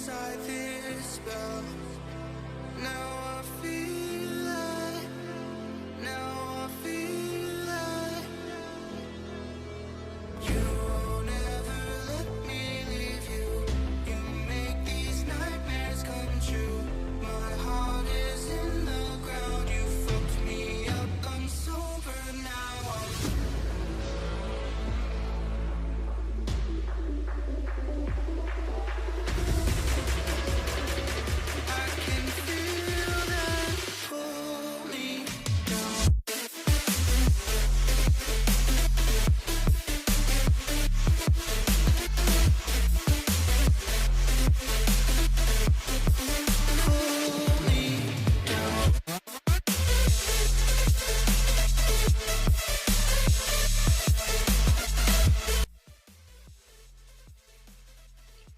inside this spell. Now I feel it. Now I feel it. You won't ever let me leave you. You make these nightmares come true. My heart is in the ground. You fucked me up. I'm sober now. I can feel that pull me down. Pull me down.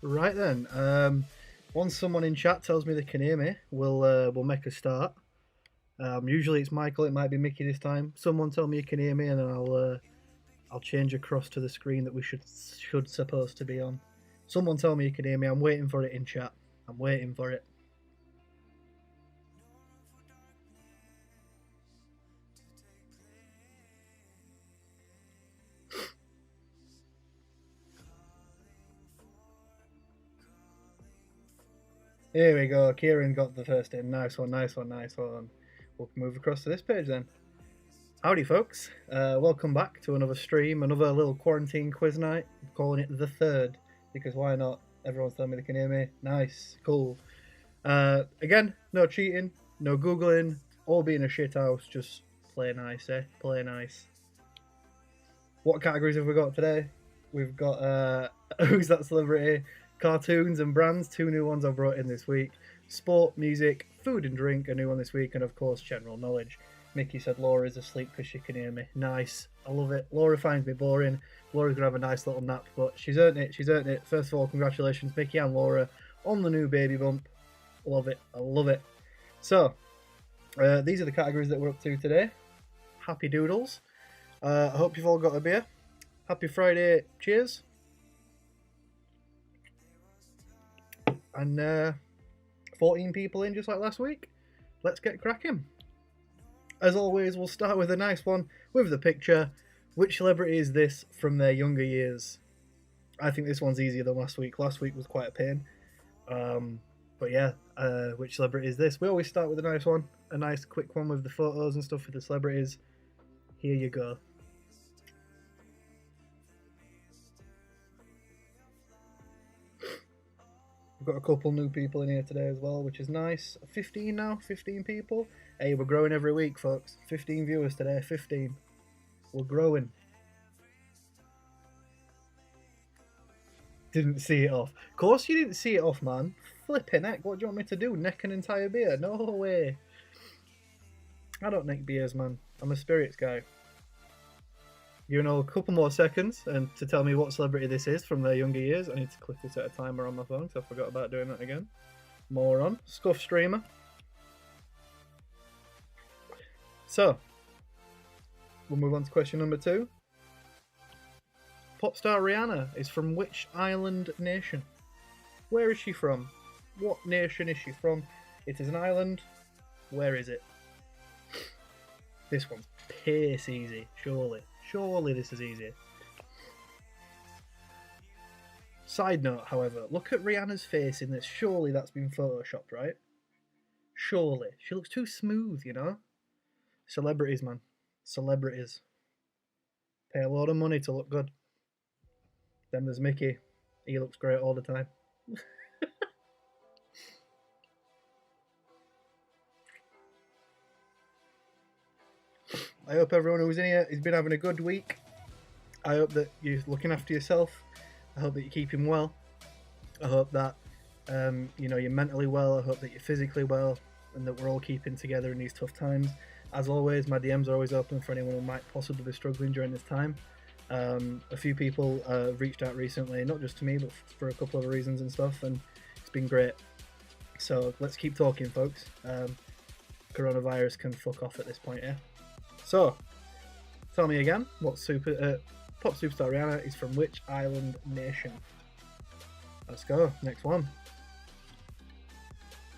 Right then. Once someone in chat tells me they can hear me, we'll make a start. Usually it's Michael. It might be Mickey this time. Someone tell me you can hear me, and then I'll change across to the screen that we should supposed to be on. Someone tell me you can hear me. I'm waiting for it in chat. I'm waiting for it. Here we go. Kieran got the first in. Nice one, nice one, nice one. We'll move across to this page then. Howdy, folks. Welcome back to another stream, another little quarantine quiz night. I'm calling it the third, because why not? Everyone's telling me they can hear me. Nice, cool. Again, no cheating, no Googling, all being a shit house. Just play nice, eh? Play nice. What categories have we got today? We've got Who's That Celebrity? Cartoons and brands, 2 new ones I brought in this week. Sport, music, food and drink, a new one this week, and of course general knowledge. Mickey said Laura's asleep because she can hear me. Nice, I love it. Laura finds me boring. Laura's gonna have a nice little nap, but she's earned it, she's earned it. First of all, congratulations Mickey and Laura on the new baby bump. Love it, I love it. So, these are the categories that we're up to today. Happy doodles. I hope you've all got a beer. Happy Friday, cheers. And 14 people in just like last week. Let's get cracking. As always, we'll start with a nice one with the picture. Which celebrity is this from their younger years? I think this one's easier than last week. Last week was quite a pain. But yeah, which celebrity is this? We always start with a nice one. A nice quick one with the photos and stuff with the celebrities. Here you go. We've got a couple new people in here today as well, which is nice. 15 now, 15 people. Hey, we're growing every week, folks. 15 viewers today, 15. We're growing. Didn't see it off. Of course you didn't see it off, man. Flipping heck, what do you want me to do? Neck an entire beer? No way. I don't neck beers, man. I'm a spirits guy. You know, a couple more seconds and to tell me what celebrity this is from their younger years. I need to quickly set a timer on my phone because I forgot about doing that again. Moron. Scuff streamer. So, we'll move on to question number 2. Pop star Rihanna is from which island nation? Where is she from? What nation is she from? It is an island. Where is it? This one's piss easy, surely. Surely this is easy. Side note, however, look at Rihanna's face in this. Surely that's been photoshopped, right? Surely. She looks too smooth, you know? Celebrities, man. Celebrities. Pay a lot of money to look good. Then there's Mickey. He looks great all the time. I hope everyone who's in here has been having a good week. I hope that you're looking after yourself. I hope that you're keeping well. I hope that you know, you're mentally well. I hope that you're physically well, and that we're all keeping together in these tough times. As always, my DMs are always open for anyone who might possibly be struggling during this time. A few people reached out recently, not just to me, but for a couple of reasons and stuff, and it's been great. So let's keep talking, folks. Coronavirus can fuck off at this point, yeah? So, tell me again, what pop superstar Rihanna is from which island nation? Let's go, next one.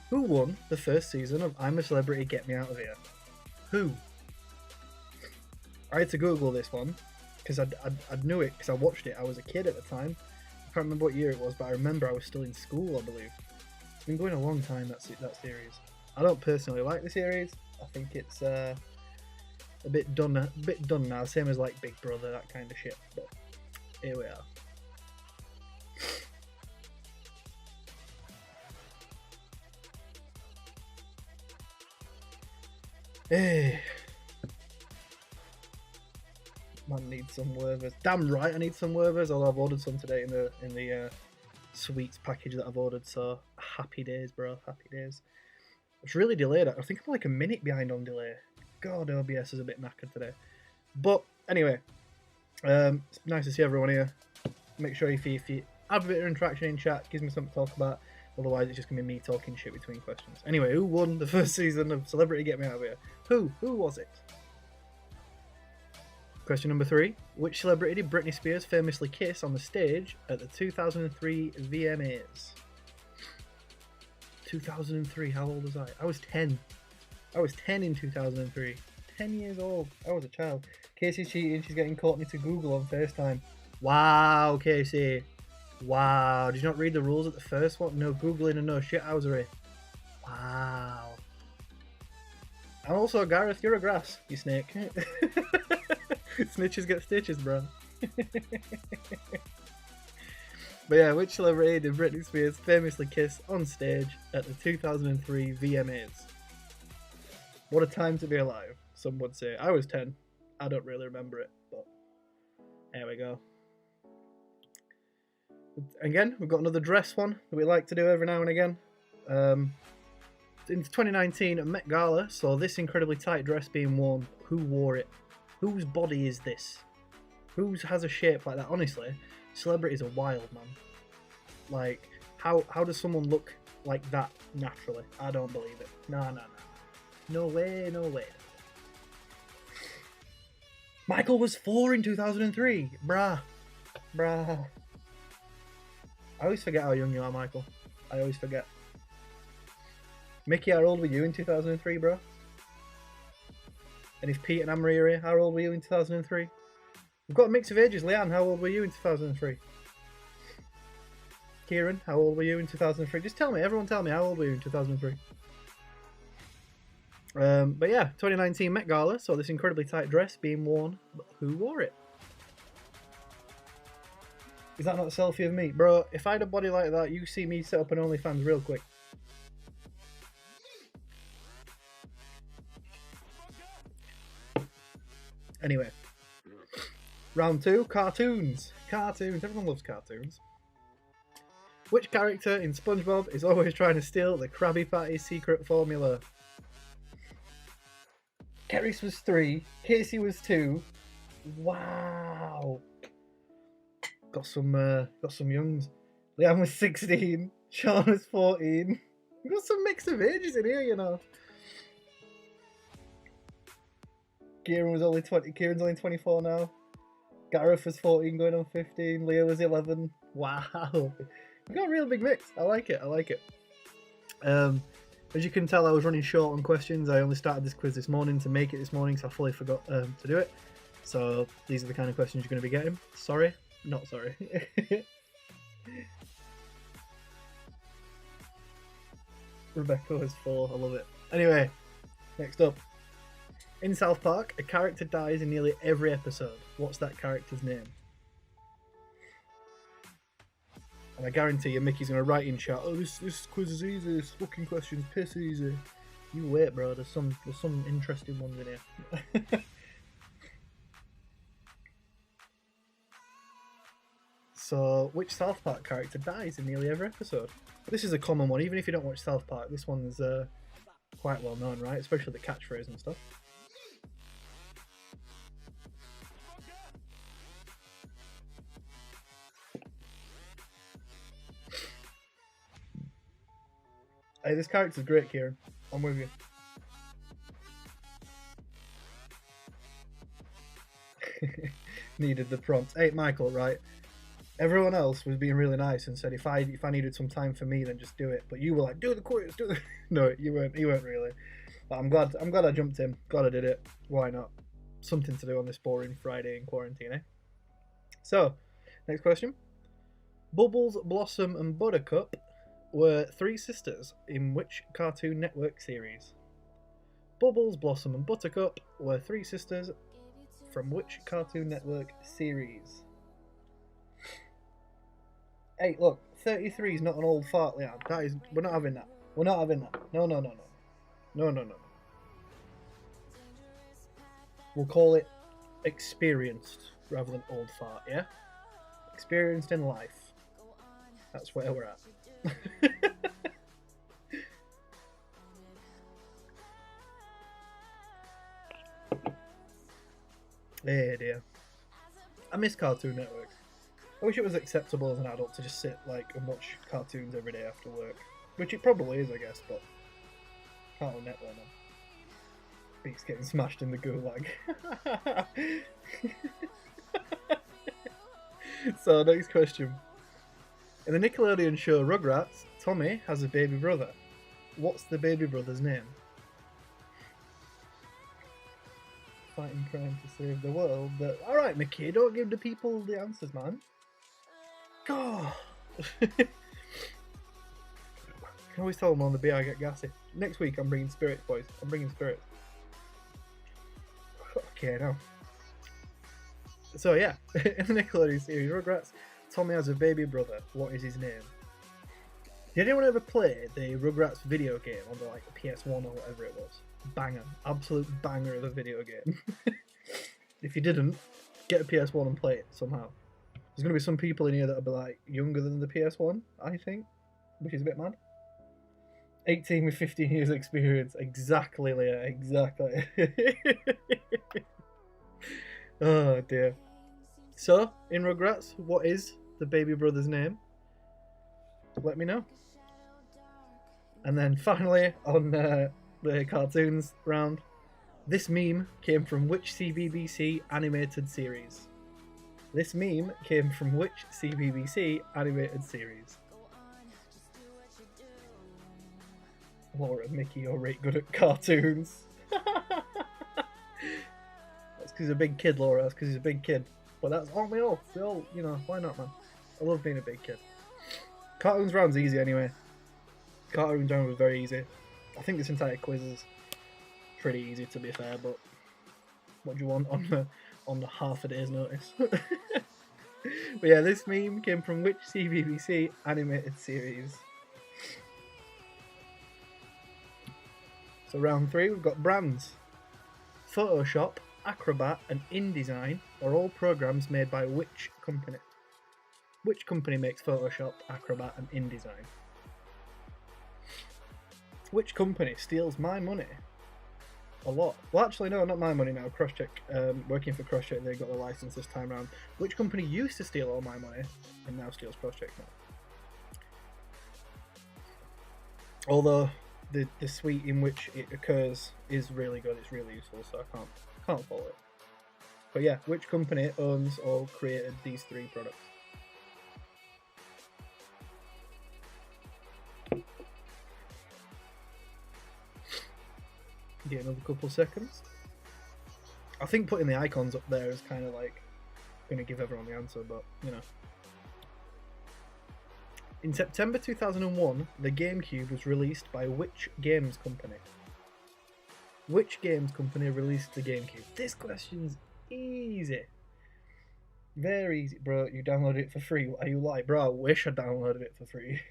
Who won the first season of I'm a Celebrity, Get Me Out of Here? Who? I had to Google this one because I knew it because I watched it. I was a kid at the time. I can't remember what year it was, but I remember I was still in school, I believe. It's been going a long time, that series. I don't personally like the series. I think it's a bit done now, same as like Big Brother, that kind of shit. But here we are. Hey. Man needs some Werthers. Damn right I need some Werthers, although I've ordered some today in the sweets package that I've ordered, so happy days, bro, happy days. It's really delayed. I think I'm like a minute behind on delay. God, OBS is a bit knackered today. But anyway, it's nice to see everyone here. Make sure if you have a bit of interaction in chat, gives me something to talk about. Otherwise, it's just going to be me talking shit between questions. Anyway, who won the first season of Celebrity Get Me Out of Here? Who? Who was it? Question number 3. Which celebrity did Britney Spears famously kiss on the stage at the 2003 VMAs? 2003, how old was I? I was 10. I was 10 in 2003. 10 years old. I was a child. Casey's cheating. She's getting Courtney to Google on FaceTime. Wow, Casey. Wow. Did you not read the rules at the first one? No Googling and no shithousery. Wow. And also, Gareth, you're a grass, you snake. Snitches get stitches, bro. But yeah, which celebrity did Britney Spears famously kiss on stage at the 2003 VMAs? What a time to be alive, some would say. I was 10. I don't really remember it, but there we go. Again, we've got another dress one that we like to do every now and again. In 2019 at Met Gala, saw this incredibly tight dress being worn. Who wore it? Whose body is this? Who has a shape like that? Honestly, celebrities are wild, man. Like, how does someone look like that naturally? I don't believe it. No. No way, no way. Michael was 4 in 2003. Bruh. I always forget how young you are, Michael. I always forget. Mickey, how old were you in 2003, bro? And if Pete and Anne-Marie are here, how old were you in 2003? We've got a mix of ages. Leanne, how old were you in 2003? Kieran, how old were you in 2003? Just tell me, everyone tell me, how old were you in 2003? But yeah, 2019 Met Gala, saw this incredibly tight dress being worn. But who wore it? Is that not a selfie of me? Bro, if I had a body like that, you see me set up an OnlyFans real quick. Anyway. Round 2, cartoons. Cartoons, everyone loves cartoons. Which character in SpongeBob is always trying to steal the Krabby Patty secret formula? Keris was 3, Casey was 2. Wow. Got some youngs. Liam was 16, Sean was 14. We've got some mix of ages in here, you know. Kieran was only 20. Kieran's only 24 now. Gareth was 14, going on 15. Leo was 11. Wow. We got a real big mix. I like it. As you can tell, I was running short on questions. I only started this quiz this morning to make it this morning, so I fully forgot to do it. So these are the kind of questions you're going to be getting. Sorry. Not sorry. Rebecca was 4. I love it. Anyway, next up. In South Park, a character dies in nearly every episode. What's that character's name? And I guarantee you Mickey's going to write in chat, oh, this quiz is easy, this fucking question's piss easy. You wait, bro, there's some interesting ones in here. So, which South Park character dies in nearly every episode? This is a common one, even if you don't watch South Park, this one's quite well known, right? Especially the catchphrase and stuff. Hey, this character's great, Kieran. I'm with you. Needed the prompt. Hey, Michael, right? Everyone else was being really nice and said if I needed some time for me, then just do it. But you were like, do the quiz, do the. No, you weren't. You weren't really. But I'm glad I jumped in. Glad I did it. Why not? Something to do on this boring Friday in quarantine, eh? So, next question. Bubbles, Blossom, and Buttercup were three sisters in which Cartoon Network series? Bubbles, Blossom, and Buttercup were three sisters from which Cartoon Network series? Hey, look, 33 is not an old fart, Leon. That is, we're not having that. We're not having that. No. No. We'll call it experienced rather than old fart, yeah? Experienced in life. That's where we're at. Hey dear. I miss Cartoon Network. I wish it was acceptable as an adult to just sit and watch cartoons every day after work. Which it probably is, I guess, but Cartoon Network, man. Beats getting smashed in the gulag. So, next question. In the Nickelodeon show Rugrats, Tommy has a baby brother. What's the baby brother's name? Fighting crime to save the world. Alright, Mickey, don't give the people the answers, man. God. Can always tell them on the beer I get gassy. Next week I'm bringing spirits, boys. I'm bringing spirits. Okay, now. So yeah, in the Nickelodeon series Rugrats, Tommy has a baby brother. What is his name? Did anyone ever play the Rugrats video game on the PS1 or whatever it was? Banger. Absolute banger of a video game. If you didn't, get a PS1 and play it somehow. There's going to be some people in here that will be younger than the PS1, I think, which is a bit mad. 18 with 15 years experience. Exactly, Leah, exactly. Oh dear. So, in Rugrats, what is the baby brother's name? Let me know. And then finally, on the cartoons round, this meme came from which CBBC animated series? This meme came from which CBBC animated series? Laura, Mickey, you're right good at cartoons. That's because he's a big kid, Laura. That's because he's a big kid. But that's aren't we all? We all, why not, man? I love being a big kid. Cartoons round's easy anyway. Cartoons round was very easy. I think this entire quiz is pretty easy to be fair, but what do you want on the half a day's notice? But yeah, this meme came from which CBBC animated series? So round 3, we've got brands. Photoshop, Acrobat and InDesign are all programs made by which company? Which company makes Photoshop, Acrobat and InDesign? Which company steals my money? A lot. Well, actually, no, not my money now. Crosscheck, working for Crosscheck, they got the license this time around. Which company used to steal all my money and now steals Crosscheck now? Although the suite in which it occurs is really good, it's really useful, so I can't follow it. But yeah, which company owns or created these 3 products? Get another couple seconds. I think putting the icons up there is kind of going to give everyone the answer, but In September 2001, the GameCube was released by which games company? Which games company released the GameCube? This question's easy. Very easy, bro. You downloaded it for free. What are you like? Bro, I wish I downloaded it for free.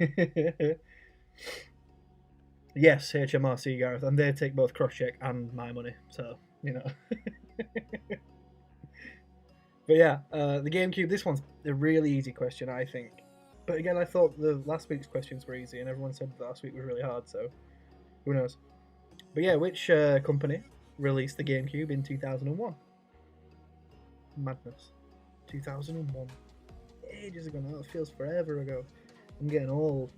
Yes, HMRC, Gareth, and they take both Crosscheck and my money, so, But yeah, the GameCube, this one's a really easy question, I think. But again, I thought the last week's questions were easy, and everyone said last week was really hard, so who knows. But yeah, which company released the GameCube in 2001? Madness. 2001. Ages ago now, it feels forever ago. I'm getting old.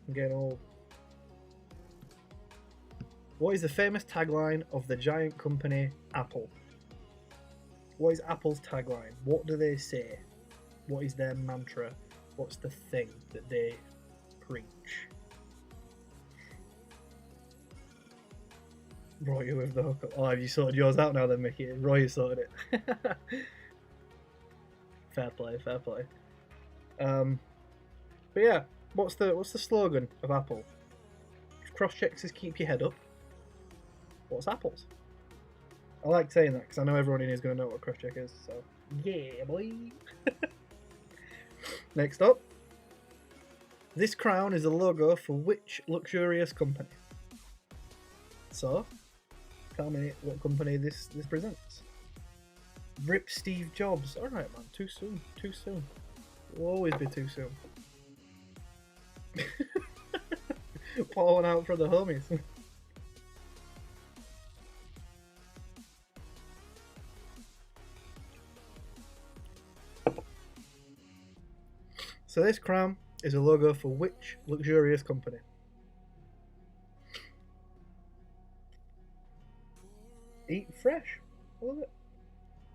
What is the famous tagline of the giant company Apple? What is Apple's tagline? What do they say? What is their mantra? What's the thing that they preach? Roy with the hookup. Oh, have you sorted yours out now then, Mickey? Roy sorted it. Fair play, fair play. But yeah, what's the slogan of Apple? Cross checks is keep your head up. What's Apple's? I like saying that because I know everyone in here is going to know what cross check is. So yeah, boy. Next up, this crown is a logo for which luxurious company? So, tell me what company this presents. Rip Steve Jobs. Alright, man. Too soon. Too soon. It'll always be too soon. Pour one out for the homies. So this crown is a logo for which luxurious company? Eat fresh. What was it?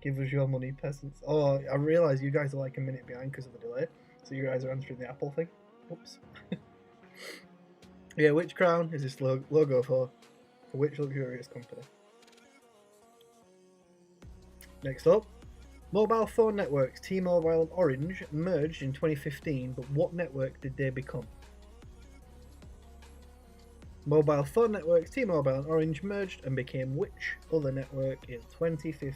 Give us your money, peasants. Oh, I realise you guys are like a minute behind because of the delay. So you guys are answering the Apple thing. Oops. Yeah, which crown is this logo for which luxurious company? Next up. Mobile phone networks T-Mobile and Orange merged in 2015, but what network did they become? Mobile phone networks T-Mobile and Orange merged and became which other network in 2015?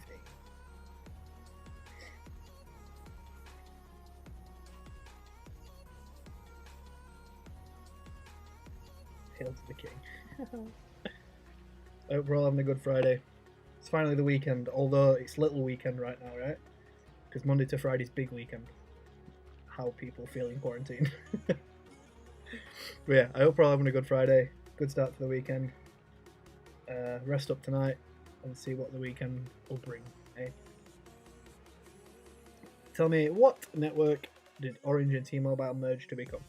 Hail to the king. I hope we're all having a good Friday. It's finally the weekend, although it's little weekend right now, right? Because Monday to Friday's big weekend. How people feel in quarantine. But yeah, I hope we're all having a good Friday. Good start to the weekend. Rest up tonight and see what the weekend will bring. Eh? Tell me, what network did Orange and T-Mobile merge to become?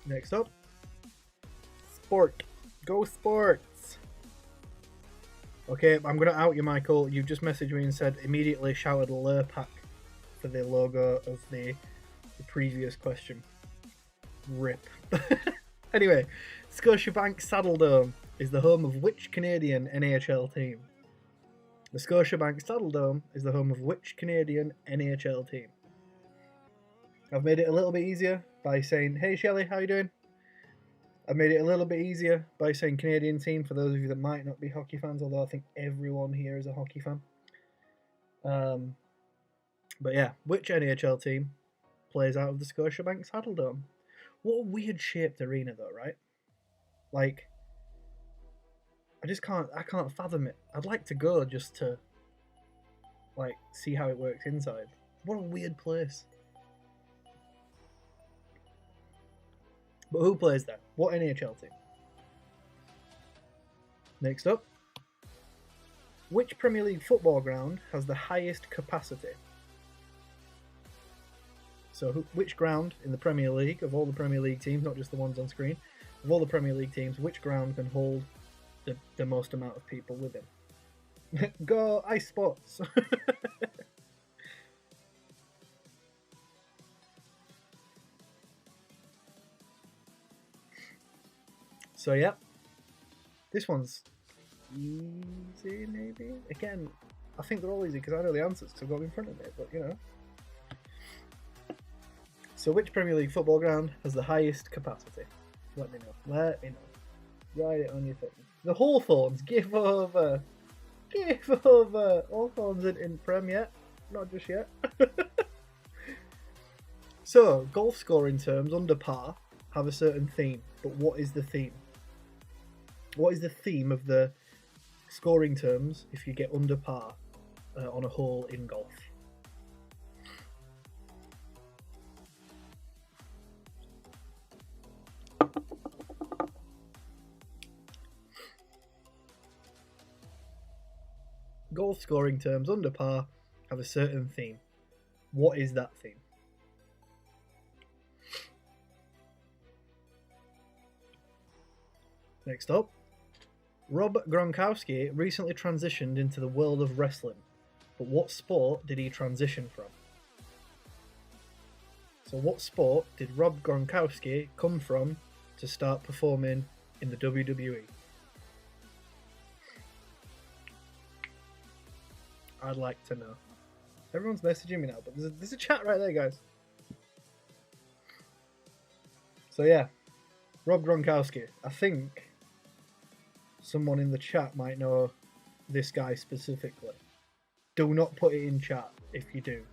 Next up. Sport. Go Sports. Okay, I'm going to out you, Michael. You've just messaged me and said immediately shouted Lurpak for the logo of the previous question. RIP. Anyway, Scotiabank Saddledome is the home of which Canadian NHL team? The Scotiabank Saddledome is the home of which Canadian NHL team? I've made it a little bit easier by saying, hey Shelley, how you doing? I've made it a little bit easier by saying Canadian team for those of you that might not be hockey fans, although I think everyone here is a hockey fan. But yeah, which NHL team plays out of the Scotiabank Saddledome? What a weird shaped arena though, right? Like, I can't fathom it. I'd like to go just to, like, see how it works inside. What a weird place. But who plays there? What NHL team? Next up. Which Premier League football ground has the highest capacity? So which ground in the Premier League, of all the Premier League teams, not just the ones on screen, of all the Premier League teams, which ground can hold the most amount of people within? Go Ice Sports! So yeah, this one's easy maybe? Again, I think they're all easy because I know the answers because I've got them in front of me, but you know. So which Premier League football ground has the highest capacity? Let me know. Let me know. Write it on your thing. The Hawthorns, give over. Give over. Hawthorns in Prem yet? Not just yet. So, golf scoring terms under par have a certain theme, but what is the theme? What is the theme of the scoring terms if you get under par on a hole in golf? Golf scoring terms under par have a certain theme. What is that theme? Next up. Rob Gronkowski recently transitioned into the world of wrestling. but what sport did he transition from? So what sport did Rob Gronkowski come from to start performing in the WWE? I'd like to know. Everyone's messaging me now, but there's a chat right there, guys. So yeah, Rob Gronkowski. I think someone in the chat might know this guy specifically. Do not put it in chat if you do.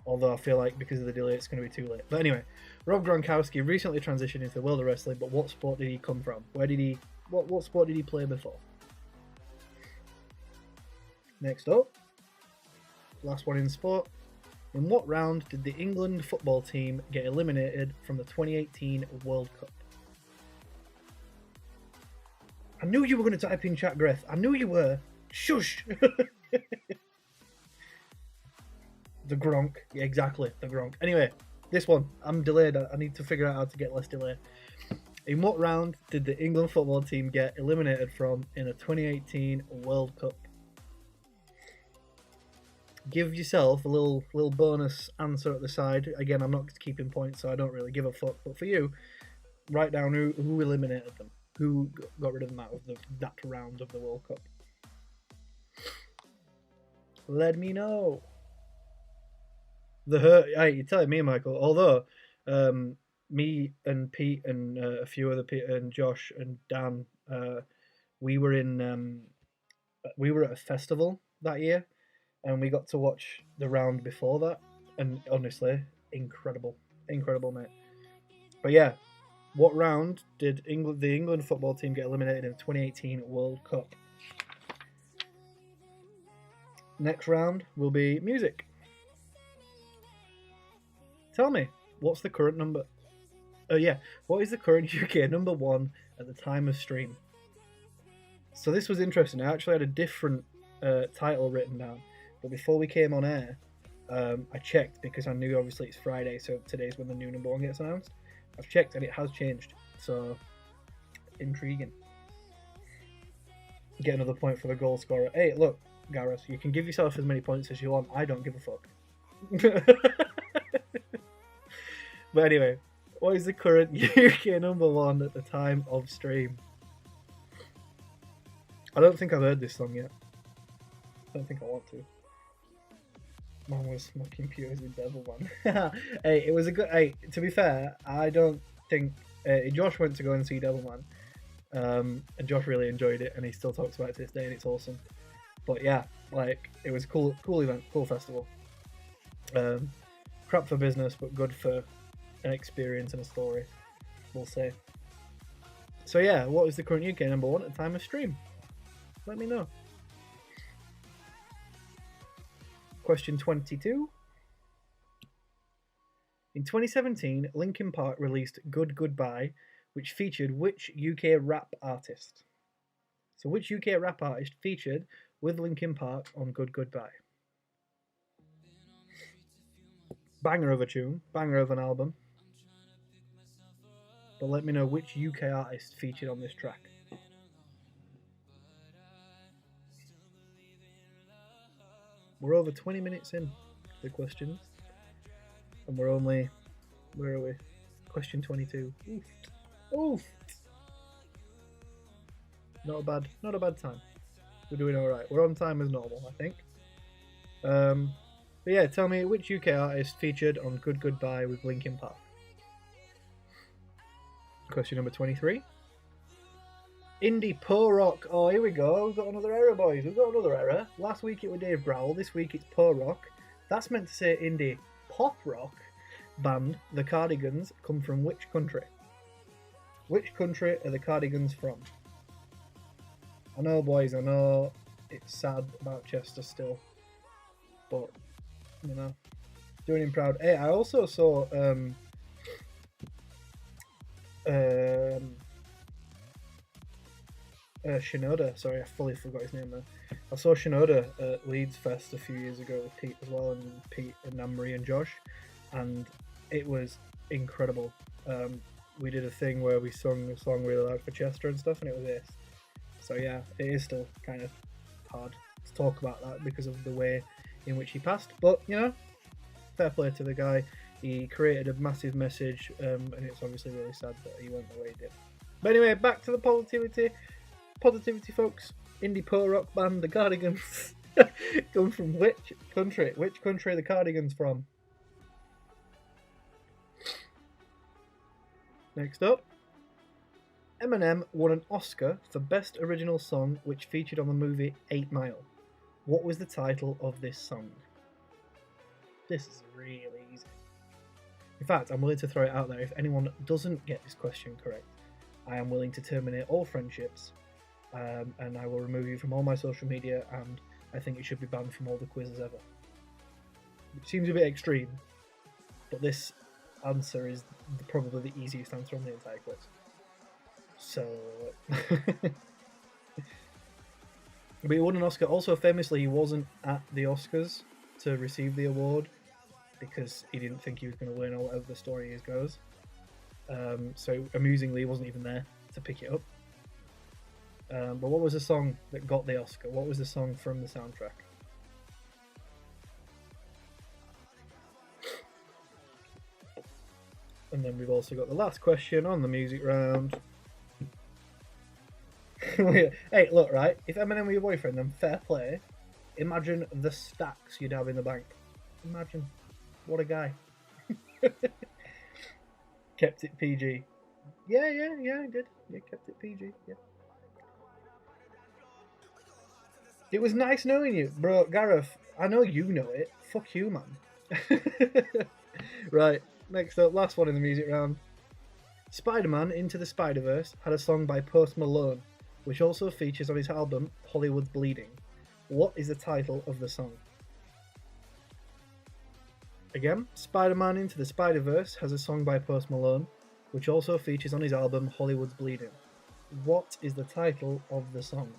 Although I feel like because of the delay it's going to be too late. But anyway, Rob Gronkowski recently transitioned into the world of wrestling, but what sport did he come from? What sport did he play before? Next up, last one in sport. In what round did the England football team get eliminated from the 2018 World Cup? I knew you were going to type in chat, Greth. I knew you were. Shush! The Gronk. Yeah, exactly, the Gronk. Anyway, this one. I'm delayed. I need to figure out how to get less delay. In what round did the England football team get eliminated from in a 2018 World Cup? Give yourself a little bonus answer at the side. Again, I'm not keeping points, so I don't really give a fuck. But for you, write down who eliminated them. Who got rid of them out of that round of the World Cup. Let me know. Hey, you're telling me, Michael. Although, me and Pete and a few other Pete and Josh and Dan, we were at a festival that year, and we got to watch the round before that, and honestly, incredible, mate. But yeah, what round did the England football team get eliminated in the 2018 World Cup? Next round will be music. Tell me, what's the current number? What is the current UK number one at the time of stream? So this was interesting. I actually had a different title written down, but before we came on air, I checked because I knew obviously it's Friday, so today's when the new number one gets announced. I've checked and it has changed, so intriguing. Get another point for the goal scorer. Hey, look, Gareth, you can give yourself as many points as you want. I don't give a fuck. But anyway, what is the current UK number one at the time of stream? I don't think I've heard this song yet. I don't think I want to. Man was my computer's with Devilman. Hey, it was a good. Hey, to be fair, I don't think Josh went to go and see Devilman, and Josh really enjoyed it, and he still talks about it to this day, and it's awesome. But yeah, like it was a cool event, cool festival. Crap for business, but good for an experience and a story, we'll say. So yeah, what is the current UK number one at the time of stream? Let me know. Question 22. In 2017, Linkin Park released Good Goodbye, which featured which UK rap artist? So which UK rap artist featured with Linkin Park on Good Goodbye? Banger of a tune, banger of an album. But let me know which UK artist featured on this track. We're over 20 minutes in the questions. And we're only... Where are we? Question 22. Oof. Oof. Not a bad time. We're doing alright. We're on time as normal, I think. But yeah, tell me which UK artist featured on Good Goodbye with Linkin Park. Question number 23. Indie Poe Rock. Oh, here we go. We've got another error, boys. We've got another error. Last week it was Dave Growl. This week it's Poe Rock. That's meant to say indie pop rock band The Cardigans come from which country? Which country are The Cardigans from? I know, boys. I know it's sad about Chester still. But, you know, doing him proud. Hey, I also saw... Shinoda, sorry, I fully forgot his name there. I saw Shinoda at Leeds Fest a few years ago with Pete as well, and Pete and Anne-Marie and Josh, and it was incredible. We did a thing where we sung a song really loud for Chester and stuff, and it was this. So yeah, it is still kind of hard to talk about that because of the way in which he passed. But, you know, fair play to the guy. He created a massive message, and it's obviously really sad that he went the way he did. But anyway, back to the positivity. Positivity, folks. Indie post-rock band The Cardigans come from which country? Which country are the Cardigans from? Next up. Eminem won an Oscar for Best Original Song, which featured on the movie 8 Mile. What was the title of this song? This is really easy. In fact, I'm willing to throw it out there. If anyone doesn't get this question correct, I am willing to terminate all friendships, and I will remove you from all my social media, and I think it should be banned from all the quizzes ever. It seems a bit extreme, but this answer is probably the easiest answer on the entire quiz. So, but he won an Oscar. Also, famously, he wasn't at the Oscars to receive the award because he didn't think he was going to win, or whatever the story goes. So, amusingly, he wasn't even there to pick it up. But what was the song that got the Oscar? What was the song from the soundtrack? And then we've also got the last question on the music round. Hey, look, right? If Eminem were your boyfriend, then fair play. Imagine the stacks you'd have in the bank. Imagine. What a guy. Kept it PG. Yeah, he did. Yeah, kept it PG, yeah. It was nice knowing you. Bro, Gareth, I know you know it. Fuck you, man. Right, next up, last one in the music round. Spider-Man Into the Spider-Verse had a song by Post Malone, which also features on his album Hollywood's Bleeding. What is the title of the song? Again, Spider-Man Into the Spider-Verse has a song by Post Malone, which also features on his album Hollywood's Bleeding. What is the title of the song?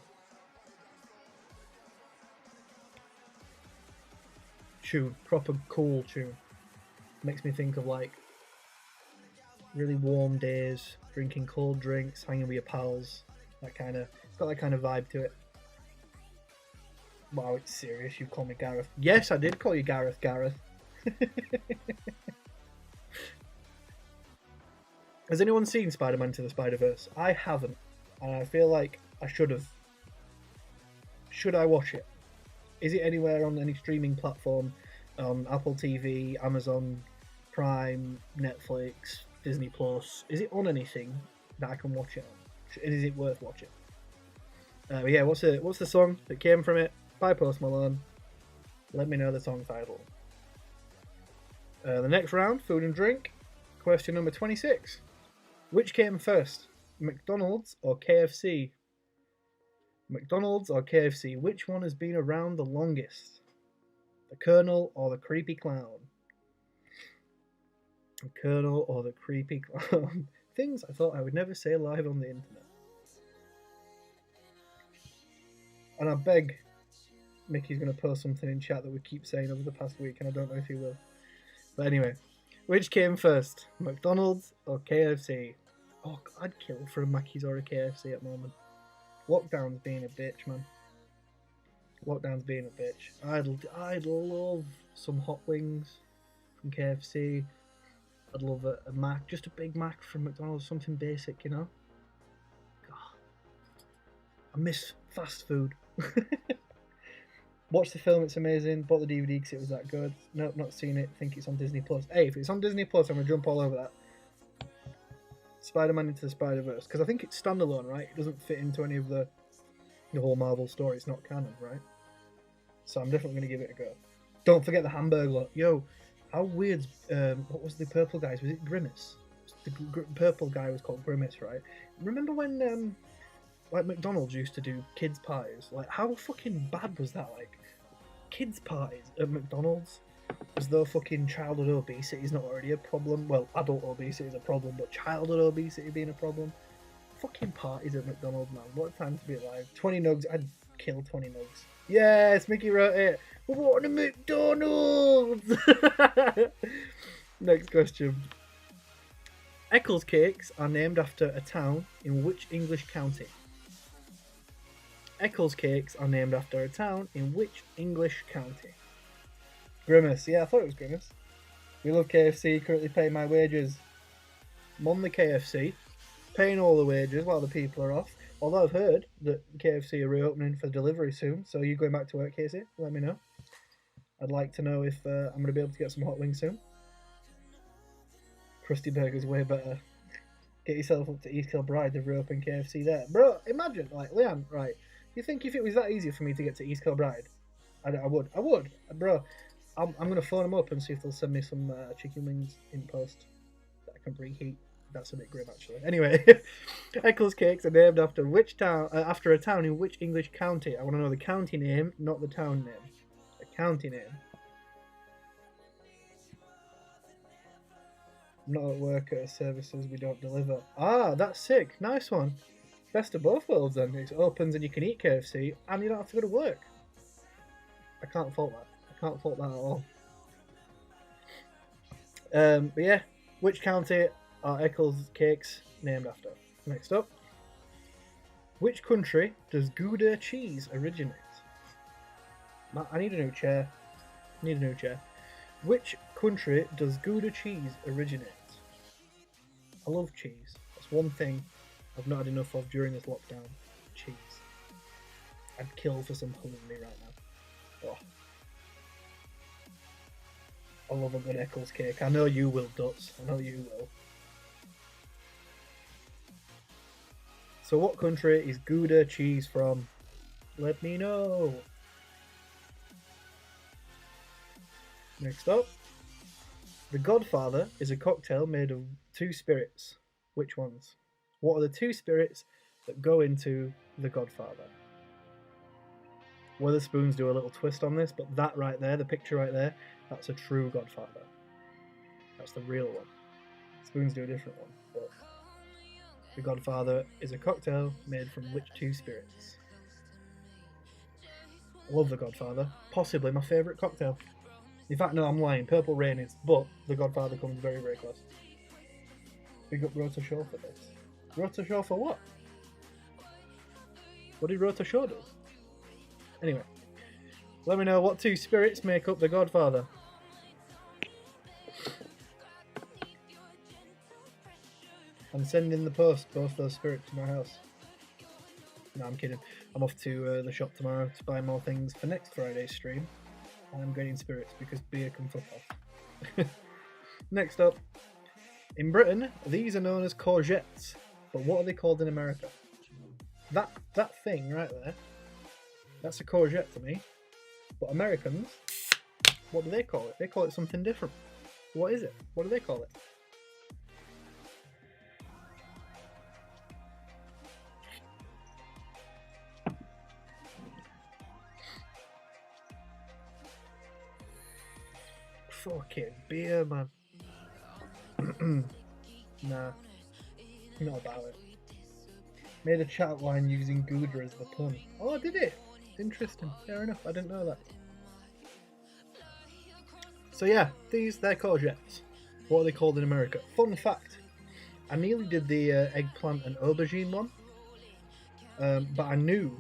Tune, proper cool tune. Makes me think of like really warm days, drinking cold drinks, hanging with your pals. That kind of, it's got that kind of vibe to it. Wow, it's serious. You call me Gareth. Yes, I did call you Gareth. Has anyone seen Spider-Man Into the Spider-Verse? I haven't, and I feel like I should have. Should I watch it? Is it anywhere on any streaming platform? Apple TV, Amazon Prime, Netflix, Disney Plus? Is it on anything that I can watch it on? Is it worth watching? Yeah, what's the song that came from it by Post Malone? Let me know the song title. The next round, food and drink. Question number 26. Which came first, McDonald's or KFC? McDonald's or KFC? Which one has been around the longest? The Colonel or the Creepy Clown? The Colonel or the Creepy Clown? Things I thought I would never say live on the internet. And I beg Mickey's going to post something in chat that we keep saying over the past week, and I don't know if he will. But anyway, which came first, McDonald's or KFC? Oh, I'd kill for a Mackey's or a KFC at the moment. Lockdown's being a bitch, man. Lockdown's being a bitch. I'd love some hot wings from KFC. I'd love a Mac, just a Big Mac from McDonald's, something basic, you know? God. I miss fast food. Watched the film, it's amazing. Bought the DVD because it was that good. Nope, not seen it. Think it's on Disney Plus. Hey, if it's on Disney Plus, I'm going to jump all over that. Spider-Man Into the Spider-Verse. Because I think it's standalone, right? It doesn't fit into any of the whole Marvel story. It's not canon, right? So I'm definitely going to give it a go. Don't forget the Hamburglar. Yo, how weird. What was the purple guy's? Was it Grimace? The purple guy was called Grimace, right? Remember when like McDonald's used to do kids parties? Like, how fucking bad was that? Like, kids parties at McDonald's, as though fucking childhood obesity is not already a problem. Well, adult obesity is a problem, but childhood obesity being a problem. Fucking parties at McDonald's, man. What a time to be alive. 20 nugs. I'd kill 20 nugs. Yes, Mickey wrote it. What a McDonald's! Next question. Eccles cakes are named after a town in which English county? Eccles cakes are named after a town in which English county? Grimace. Yeah, I thought it was Grimace. We love KFC, currently paying my wages. Mum the KFC, paying all the wages while the people are off. Although I've heard that KFC are reopening for delivery soon, so you going back to work, Casey? Let me know. I'd like to know if I'm going to be able to get some hot wings soon. Krusty Burger's way better. Get yourself up to East Kilbride, they've reopened KFC there. Bro, imagine, like, Leanne, right, you think if it was that easy for me to get to East Kilbride, I would. Bro, I'm going to phone them up and see if they'll send me some chicken wings in post that I can preheat. That's a bit grim, actually. Anyway, Eccles cakes are named after which town? After a town in which English county? I want to know the county name, not the town name. The county name. Not at work at services we don't deliver. Ah, that's sick. Nice one. Best of both worlds then. It opens and you can eat KFC and you don't have to go to work. I can't fault that. I can't fault that at all. But yeah, which county are Eccles cakes named after? Next up. Which country does Gouda cheese originate? I need a new chair. Which country does Gouda cheese originate? I love cheese. That's one thing I've not had enough of during this lockdown. Cheese. I'd kill for some halloumi right now. Oh. I love a good Eccles cake. I know you will, Duts. I know you will. So what country is Gouda cheese from? Let me know. Next up. The Godfather is a cocktail made of 2 spirits. Which ones? What are the 2 spirits that go into The Godfather? Wetherspoons do a little twist on this, but that right there, the picture right there, that's a true Godfather. That's the real one. Spoons do a different one, but The Godfather is a cocktail made from which 2 spirits? I love The Godfather. Possibly my favourite cocktail. In fact, no, I'm lying. Purple Rain is, but The Godfather comes very, very close. Big up Rota Shaw for this. Rota Shaw for what? What did Rota Shaw do? Anyway, let me know what 2 spirits make up The Godfather. I'm sending the post, both those spirits, to my house. No, I'm kidding. I'm off to the shop tomorrow to buy more things for next Friday's stream. I'm getting spirits because beer can fuck off. Next up. In Britain, these are known as courgettes. But what are they called in America? That thing right there, that's a courgette to me. But Americans, what do they call it? They call it something different. What is it? What do they call it? Fucking beer, man. Nah, not about it. Made a chat line using Gouda as the pun. Oh, did it? Interesting. Fair enough. I didn't know that. So yeah, they're courgettes. What are they called in America? Fun fact. I nearly did the eggplant and aubergine one. But I knew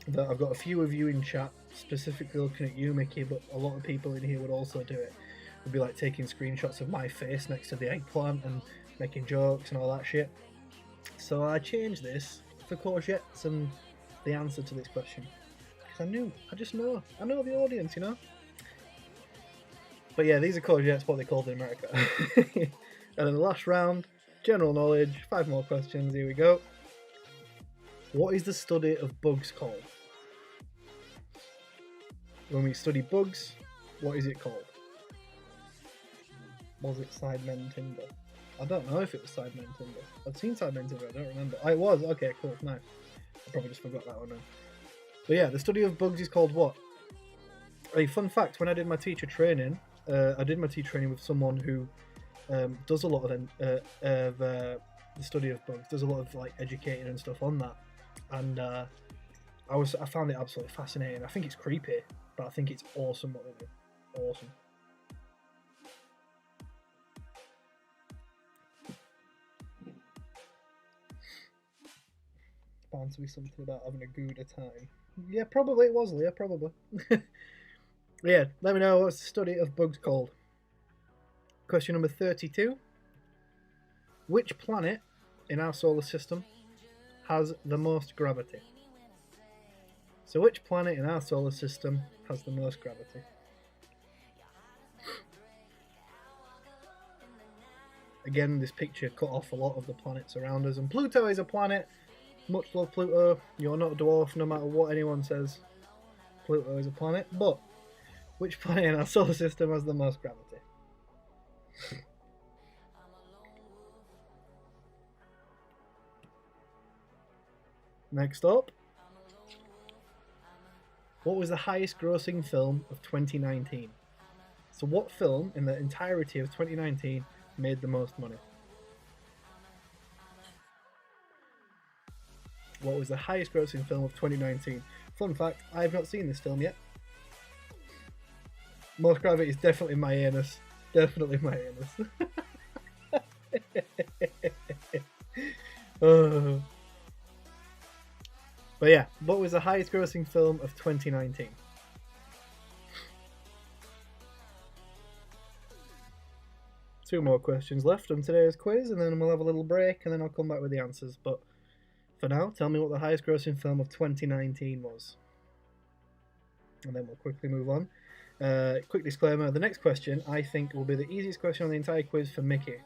that I've got a few of you in chat, specifically looking at you, Mickey, but a lot of people in here would also do it. Would be like taking screenshots of my face next to the eggplant and making jokes and all that shit. So I changed this for courgettes and the answer to this question. Because I know the audience, you know? But yeah, these are courgettes, what they called in America. And then the last round, general knowledge, 5 more questions, here we go. What is the study of bugs called? When we study bugs, what is it called? Was it Sidemen Tinder? I don't know if it was Sidemen Tinder. I've seen Sidemen Tinder, I don't remember. Oh, it was? Okay, cool, nice. I probably just forgot that one now. But yeah, the study of bugs is called what? A fun fact, when I did my teacher training, with someone who does a lot of the study of bugs, does a lot of like educating and stuff on that. And I found it absolutely fascinating. I think it's creepy, but I think it's awesome what they do. Awesome. bound to be something about having a good time. Yeah, probably it was, Leah, probably. Yeah, let me know what's the study of bugs called. Question number 32. Which planet in our solar system has the most gravity? So which planet in our solar system has the most gravity? Again, this picture cut off a lot of the planets around us, and Pluto is a planet. Much love, Pluto. You're not a dwarf, no matter what anyone says. Pluto is a planet, but which planet in our solar system has the most gravity? Next up, what was the highest grossing film of 2019? So what film in the entirety of 2019 made the most money? What was the highest grossing film of 2019? Fun fact, I have not seen this film yet. Most gravity is definitely my anus. Definitely my anus. Oh. But yeah, what was the highest grossing film of 2019? Two more questions left on today's quiz, and then we'll have a little break, and then I'll come back with the answers. But for now, tell me what the highest grossing film of 2019 was. And then we'll quickly move on. Quick disclaimer, the next question I think will be the easiest question on the entire quiz for Mickey.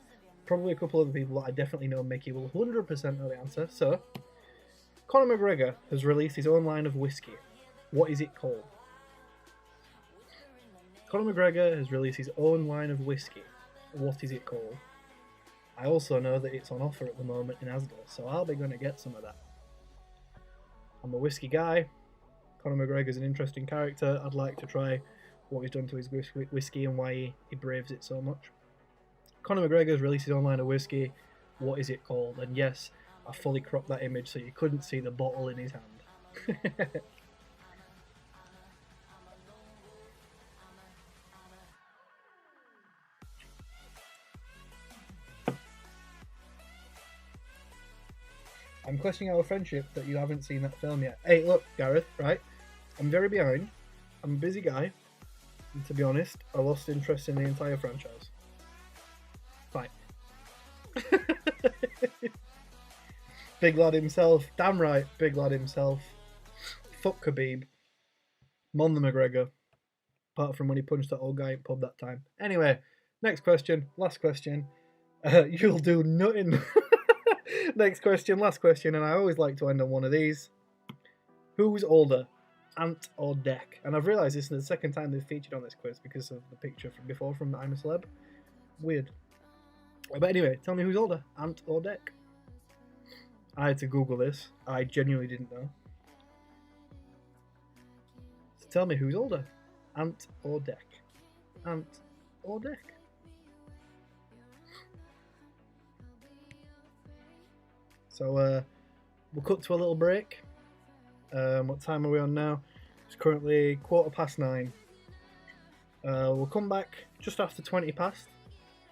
Probably a couple other people that I definitely know Mickey will 100% know the answer. So, Conor McGregor has released his own line of whiskey. What is it called? Conor McGregor has released his own line of whiskey. What is it called? I also know that it's on offer at the moment in Asda, so I'll be going to get some of that. I'm a whiskey guy. Conor McGregor's an interesting character. I'd like to try what he's done to his whiskey and why he braves it so much. Conor McGregor's released his own line of whiskey. What is it called? And yes, I fully cropped that image so you couldn't see the bottle in his hand. I'm questioning our friendship that you haven't seen that film yet. Hey, look, Gareth, right? I'm very behind. I'm a busy guy. And to be honest, I lost interest in the entire franchise. Fine. Big lad himself. Damn right, big lad himself. Fuck Khabib. Mon the McGregor. Apart from when he punched that old guy in pub that time. Anyway, next question. Last question. You'll do nothing. Next question, last question, and I always like to end on one of these. Who's older, Ant or Dec? And I've realised this is the second time they've featured on this quiz because of the picture from before from I'm a Celeb. Weird. But anyway, tell me who's older, Ant or Dec? I had to Google this. I genuinely didn't know. So tell me who's older, Ant or Dec? Ant or Dec? So we'll cut to a little break. What time are we on now? It's currently 9:15. We'll come back just after 20 past,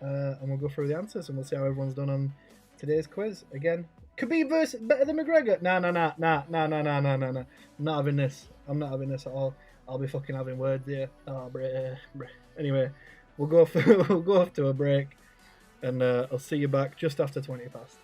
and we'll go through the answers, and we'll see how everyone's done on today's quiz. Again, Khabib versus better than McGregor? Nah. I'm not having this. I'm not having this at all. I'll be fucking having words here. Oh, bruh. Anyway, we'll go off to a break, and I'll see you back just after 20 past.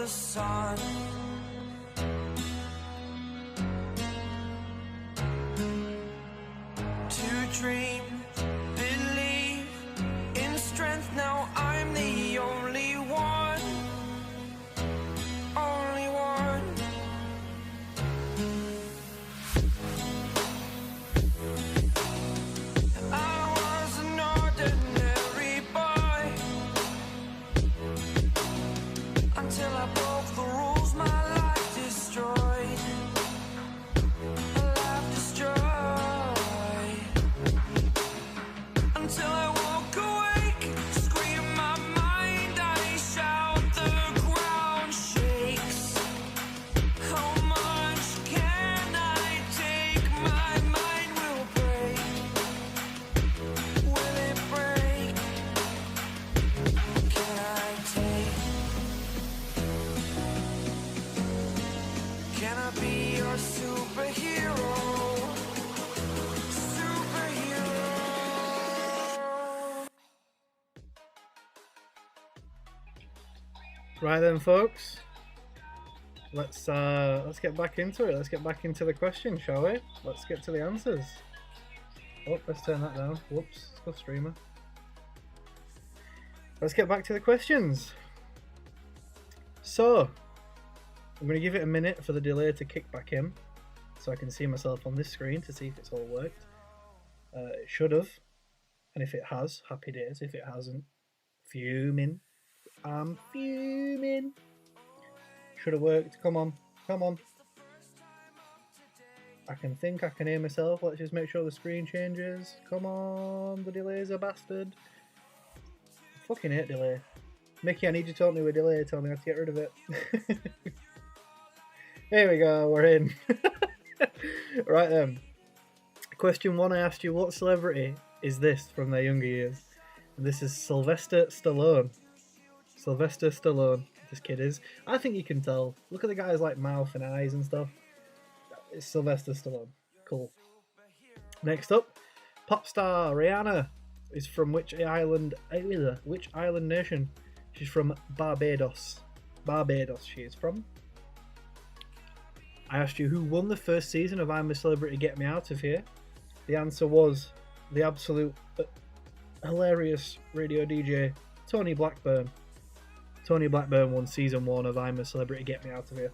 the sun. To dream, believe in strength. Now I'm the only one, only one. I was an ordinary boy until I broke the rules. My life destroyed, my life destroyed. Until I woke awake, scream my mind, I shout, the ground shakes. How much can I take? My mind will break. Will it break? Can I take? Can I be your superhero? Superhero. Right then, folks. Let's get back into it. Let's get back into the question, shall we? Let's get to the answers. Oh, let's turn that down. Whoops, let's go streamer. Let's get back to the questions. So, I'm going to give it a minute for the delay to kick back in, so I can see myself on this screen to see if it's all worked. It should have, and if it has, happy days. If it hasn't, fuming. I'm fuming. Should have worked. Come on, come on. I can think, I can hear myself. Let's just make sure the screen changes. Come on, the delay's a bastard. I fucking hate delay. Mickey, I need you to help me with delay. Tell me how to get rid of it. Here we go, we're in. Right then. Question 1, I asked you, what celebrity is this from their younger years? And this is Sylvester Stallone. Sylvester Stallone, this kid is. I think you can tell. Look at the guy's like mouth and eyes and stuff. It's Sylvester Stallone. Cool. Next up, pop star Rihanna is from which island nation? She's from Barbados. Barbados she is from. I asked you who won the first season of I'm a Celebrity, Get Me Out of Here. The answer was the absolute hilarious radio DJ Tony Blackburn. Tony Blackburn won season 1 of I'm a Celebrity, Get Me Out of Here.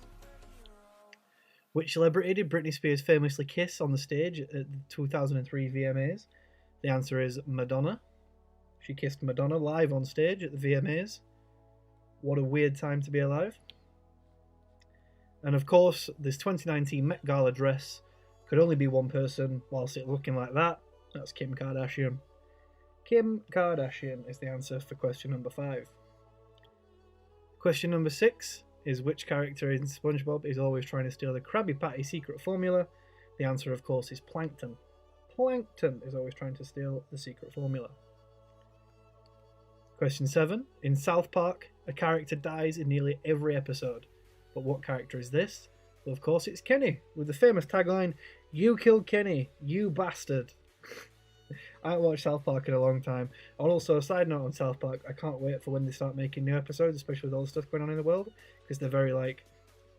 Which celebrity did Britney Spears famously kiss on the stage at the 2003 VMAs? The answer is Madonna. She kissed Madonna live on stage at the VMAs. What a weird time to be alive. And of course, this 2019 Met Gala dress could only be one person whilst it looking like that. That's Kim Kardashian. Kim Kardashian is the answer for question number 5. Question number 6 is which character in SpongeBob is always trying to steal the Krabby Patty secret formula? The answer, of course, is Plankton. Plankton is always trying to steal the secret formula. Question 7. In South Park, a character dies in nearly every episode. But what character is this? Well, of course, it's Kenny, with the famous tagline, "You killed Kenny, you bastard." I haven't watched South Park in a long time. And also, a side note on South Park, I can't wait for when they start making new episodes, especially with all the stuff going on in the world, because they're very, like,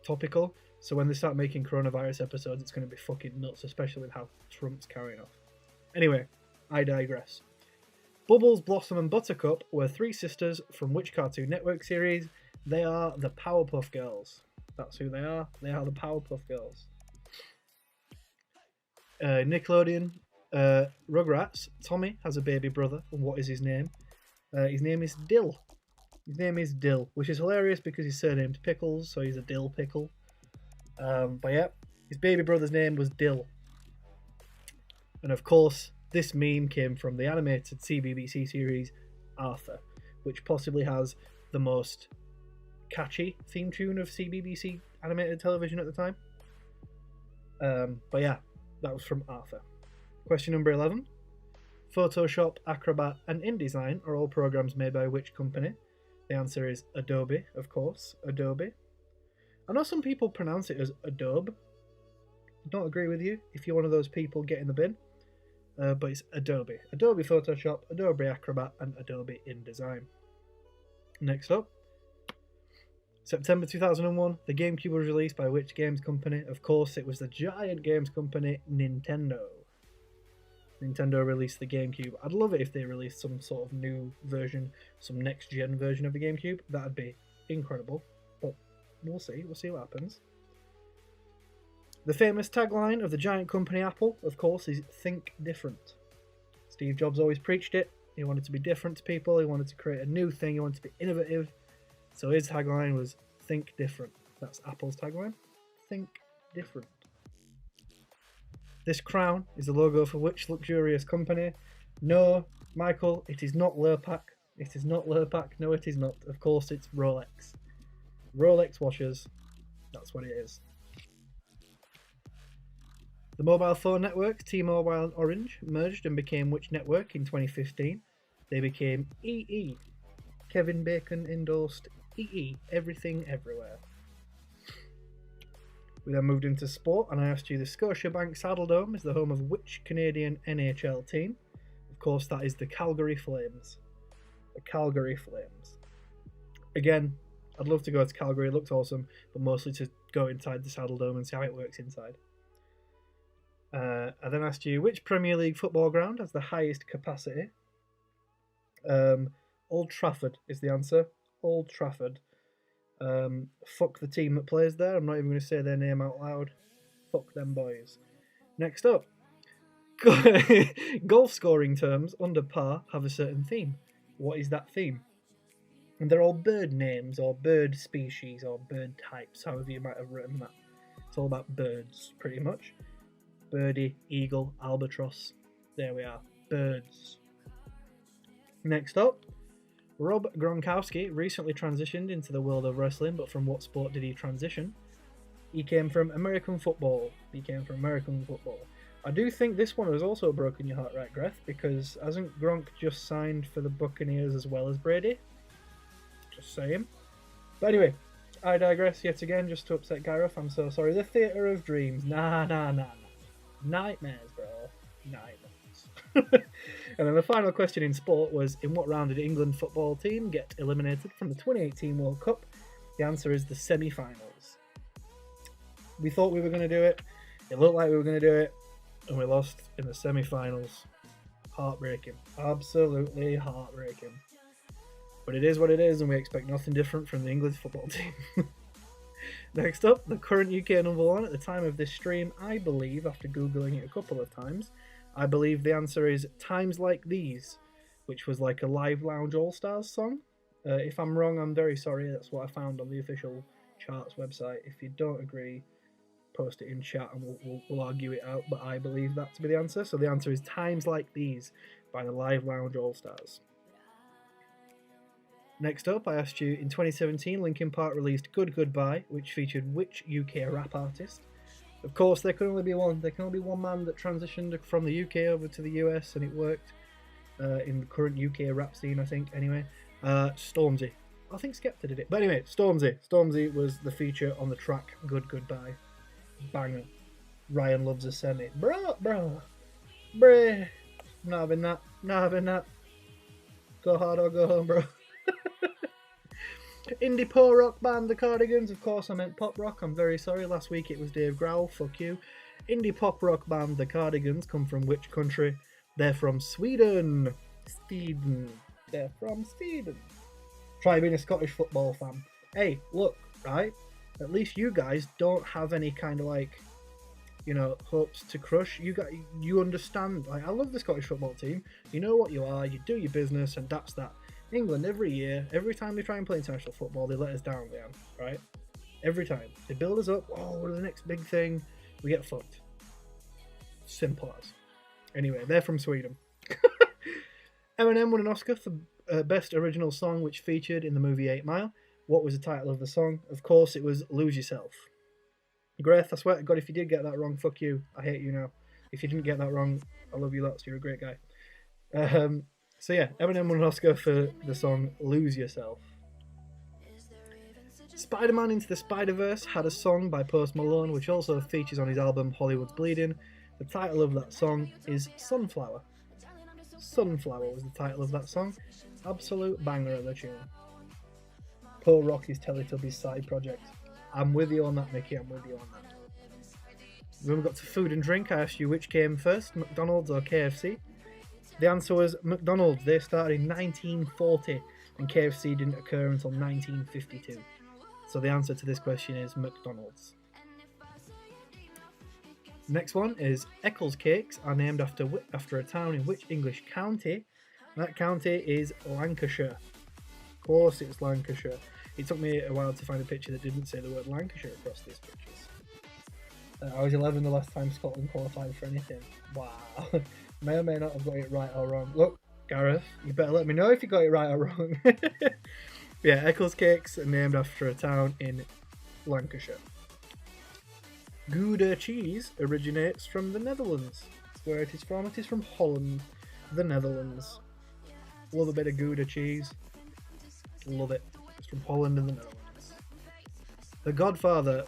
topical. So when they start making coronavirus episodes, it's going to be fucking nuts, especially with how Trump's carrying off. Anyway, I digress. Bubbles, Blossom and Buttercup were 3 sisters from which Cartoon Network series? They are the Powerpuff Girls. That's who they are. They are the Powerpuff Girls. Nickelodeon, Rugrats. Tommy has a baby brother. And what is his name? His name is Dill. His name is Dill, which is hilarious because his surname's Pickles, so he's a Dill Pickle. But yeah, his baby brother's name was Dill. And of course, this meme came from the animated CBBC series Arthur, which possibly has the most catchy theme tune of CBBC animated television at the time. But yeah, that was from Arthur. Question number 11. Photoshop, Acrobat and InDesign are all programs made by which company? The answer is Adobe, of course. Adobe. I know some people pronounce it as Adobe. I don't agree with you. If you're one of those people, get in the bin. But it's Adobe. Adobe Photoshop, Adobe Acrobat and Adobe InDesign. Next up. September 2001, the GameCube was released by which games company? Of course, it was the giant games company, Nintendo. Nintendo released the GameCube. I'd love it if they released some sort of new version, some next-gen version of the GameCube. That'd be incredible. But we'll see. We'll see what happens. The famous tagline of the giant company Apple, of course, is Think Different. Steve Jobs always preached it. He wanted to be different to people. He wanted to create a new thing. He wanted to be innovative. So his tagline was Think Different. That's Apple's tagline. Think Different. This crown is the logo for which luxurious company? No, Michael, it is not Lurpak. It is not Lurpak. No, it is not. Of course, it's Rolex. Rolex watches. That's what it is. The mobile phone networks T-Mobile and Orange merged and became which network in 2015? They became EE. Kevin Bacon endorsed EE, everything everywhere. We then moved into sport, and I asked you the Scotiabank Saddledome is the home of which Canadian NHL team? Of course, that is the Calgary Flames. The Calgary Flames. Again, I'd love to go to Calgary, it looks awesome, but mostly to go inside the Saddledome and see how it works inside. I then asked you which Premier League football ground has the highest capacity? Old Trafford is the answer. Old Trafford. Fuck the team that plays there. I'm not even going to say their name out loud. Fuck them boys. Next up. Golf scoring terms under par have a certain theme. What is that theme? And they're all bird names or bird species or bird types, however you might have written that. It's all about birds, pretty much. Birdie, eagle, albatross. There we are. Birds. Next up. Rob Gronkowski recently transitioned into the world of wrestling, but from what sport did he transition? He came from American football. I do think this one has also broken your heart, right, Greth? Because hasn't Gronk just signed for the Buccaneers as well as Brady? Just saying. But anyway, I digress yet again, just to upset Gyroff. I'm so sorry. The Theatre of Dreams. Nah. Nightmares, bro. Nightmares. And then the final question in sport was, in what round did England football team get eliminated from the 2018 World Cup? The answer is the semi-finals. We thought we were going to do it. It looked like we were going to do it. And we lost in the semi-finals. Heartbreaking. Absolutely heartbreaking. But it is what it is, and we expect nothing different from the England football team. Next up, the current UK number one at the time of this stream, I believe, after Googling it a couple of times, I believe the answer is Times Like These, which was like a Live Lounge All-Stars song. If I'm wrong, I'm very sorry. That's what I found on the official charts website. If you don't agree, post it in chat and we'll argue it out, but I believe that to be the answer. So the answer is Times Like These by the Live Lounge All-Stars. Next up, I asked you, in 2017, Linkin Park released Good Goodbye, which featured which UK rap artist? Of course, there can only be one. There can only be one man that transitioned from the UK over to the US, and it worked in the current UK rap scene, I think, anyway. Stormzy. I think Skepta did it. But anyway, Stormzy. Stormzy was the feature on the track Good Goodbye. Banger. Ryan loves a semi. Bruh. Not having that. Go hard or go home, bro. Indie pop rock band The Cardigans. Of course I meant pop rock, I'm very sorry. Last week it was Dave Growl, fuck you. Indie pop rock band The Cardigans come from which country? They're from Sweden. They're from Sweden. Try being a Scottish football fan. Hey, look, right? At least you guys don't have any kind of like, you know, hopes to crush. You understand. Like, I love the Scottish football team. You know what you are, you do your business, and that's that. England, every year, every time they try and play international football, they let us down, man, right? Every time. They build us up, what is the next big thing? We get fucked. Simple as. Anyway, they're from Sweden. Eminem won an Oscar for Best Original Song, which featured in the movie 8 Mile. What was the title of the song? Of course, it was Lose Yourself. Greth, I swear to God, if you did get that wrong, fuck you. I hate you now. If you didn't get that wrong, I love you lots. You're a great guy. So yeah, Eminem won an Oscar for the song Lose Yourself. Spider-Man Into the Spider-Verse had a song by Post Malone, which also features on his album Hollywood's Bleeding. The title of that song is Sunflower. Sunflower was the title of that song. Absolute banger of a tune. Paul Rocky's Teletubbies side project. I'm with you on that, Mickey. I'm with you on that. When we got to food and drink, I asked you which came first, McDonald's or KFC. The answer was McDonald's. They started in 1940 and KFC didn't occur until 1952. So the answer to this question is McDonald's. Next one is Eccles cakes are named after a town in which English county? That county is Lancashire. Of course it's Lancashire. It took me a while to find a picture that didn't say the word Lancashire across these pictures. I was 11 the last time Scotland qualified for anything. Wow. May or may not have got it right or wrong. Look, Gareth, you better let me know if you got it right or wrong. Yeah, Eccles cakes are named after a town in Lancashire. Gouda cheese originates from the Netherlands. That's where it is from. It is from Holland, the Netherlands. Love a bit of Gouda cheese. Love it. It's from Holland and the Netherlands. The Godfather.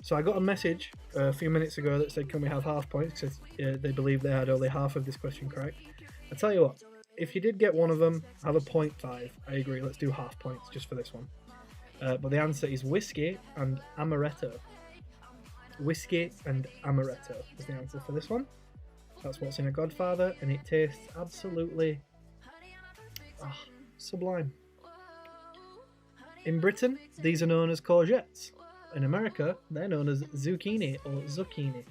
So I got a message a few minutes ago that said, can we have half points? Because they believed they had only half of this question correct. I tell you what, if you did get one of them, have a 0.5. I agree, let's do half points just for this one. But the answer is whiskey and amaretto. Whiskey and amaretto is the answer for this one. That's what's in a Godfather, and it tastes absolutely sublime. In Britain, these are known as courgettes. In America, they're known as zucchini or zucchini.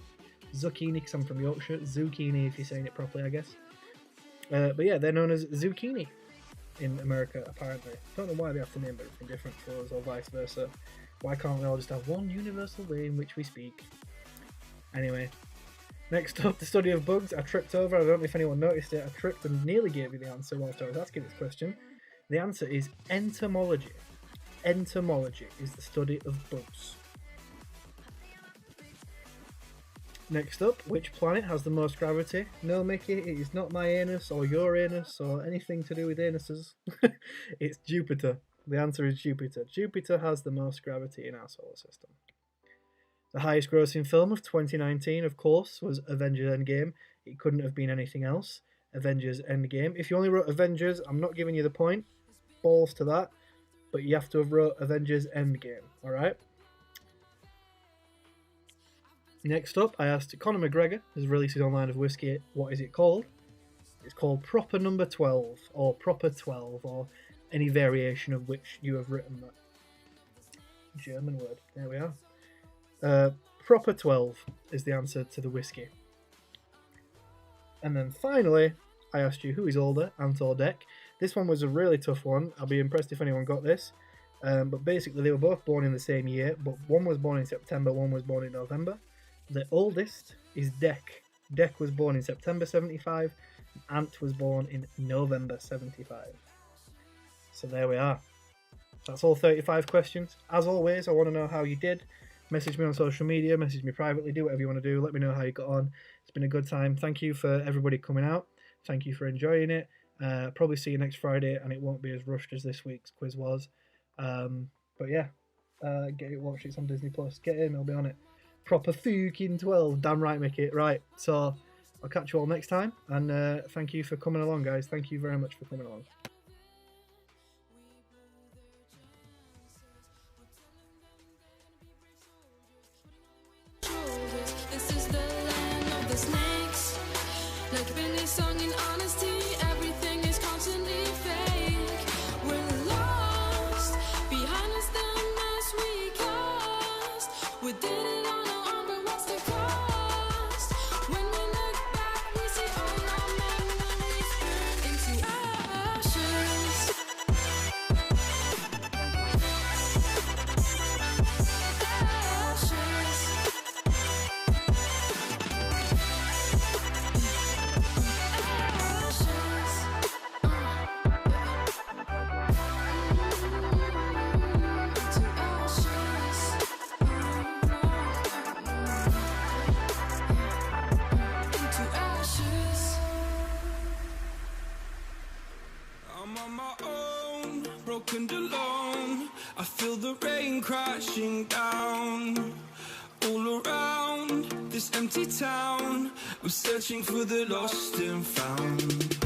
Zucchini because I'm from Yorkshire, zucchini if you're saying it properly, I guess. But yeah, they're known as zucchini in America, apparently. Don't know why they have to name everything different for us or vice versa. Why can't we all just have one universal way in which we speak? Anyway, next up, the study of bugs. I tripped over, I don't know if anyone noticed it, I tripped and nearly gave you the answer whilst I was asking this question. The answer is entomology. Entomology is the study of bugs. Next up, which planet has the most gravity? No, Mickey, it is not my anus or your anus or anything to do with anuses. It's Jupiter. The answer is Jupiter. Jupiter has the most gravity in our solar system. The highest grossing film of 2019, of course, was Avengers Endgame. It couldn't have been anything else. Avengers Endgame. If you only wrote Avengers, I'm not giving you the point. Balls to that. But you have to have wrote Avengers Endgame, alright? Next up, I asked Conor McGregor has released his own line of whiskey. What is it called? It's called Proper Number 12, or Proper 12, or any variation of which you have written that. German word. There we are. Proper 12 is the answer to the whiskey. And then finally, I asked you who is older, Ant or Dec. This one was a really tough one. I'll be impressed if anyone got this. But basically, they were both born in the same year, but one was born in September, one was born in November. The oldest is Dec. Dec was born in September 75, and Ant was born in November 75. So there we are. That's all 35 questions. As always, I want to know how you did. Message me on social media, message me privately, do whatever you want to do. Let me know how you got on. It's been a good time. Thank you for everybody coming out. Thank you for enjoying it. Probably see you next Friday, and it won't be as rushed as this week's quiz was. But yeah, get it, watch it. It's on Disney Plus. Get in, I'll be on it. Proper fucking 12. Damn right, Mickey. Right, so I'll catch you all next time, and thank you for coming along, guys. Thank you very much for coming along. This is the land of the snakes. Like Billy song in honesty, everything is constantly fake. We're lost behind us, the mess we caused. We did it on our own, but what's the cost? When we look back, we see all our memories burn into ashes. I'm on my own, broken alone. I feel the rain crashing down all around this empty town. I'm searching for the lost and found,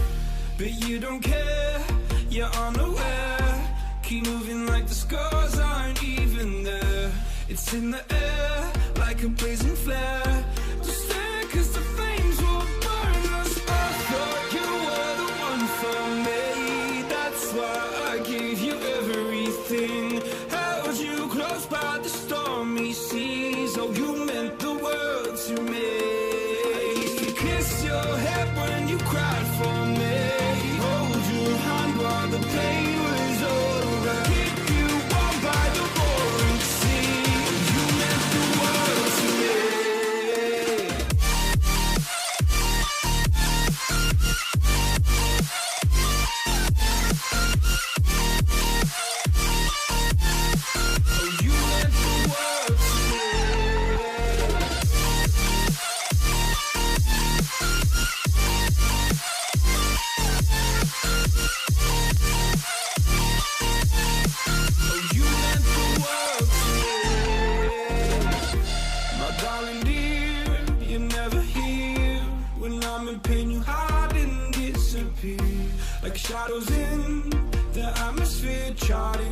but you don't care, you're unaware. keep moving like the scars aren't even there. It's in the air like a blazing flare. Just stare 'cause the flames will burn us. I thought you were the one for me. That's why I gave you everything. Held you close by the stormy seas. Oh, you meant the world to me. I used to kiss your head when you cried for me. Hold your hand while the pain was over. Keep you warm by the roaring sea. You meant the world to me. Oh, you meant the world to me. Oh, you meant the world to me. My darling dear, you're never here. When I'm in pain, you hide and disappear. Like shadows in the atmosphere, charting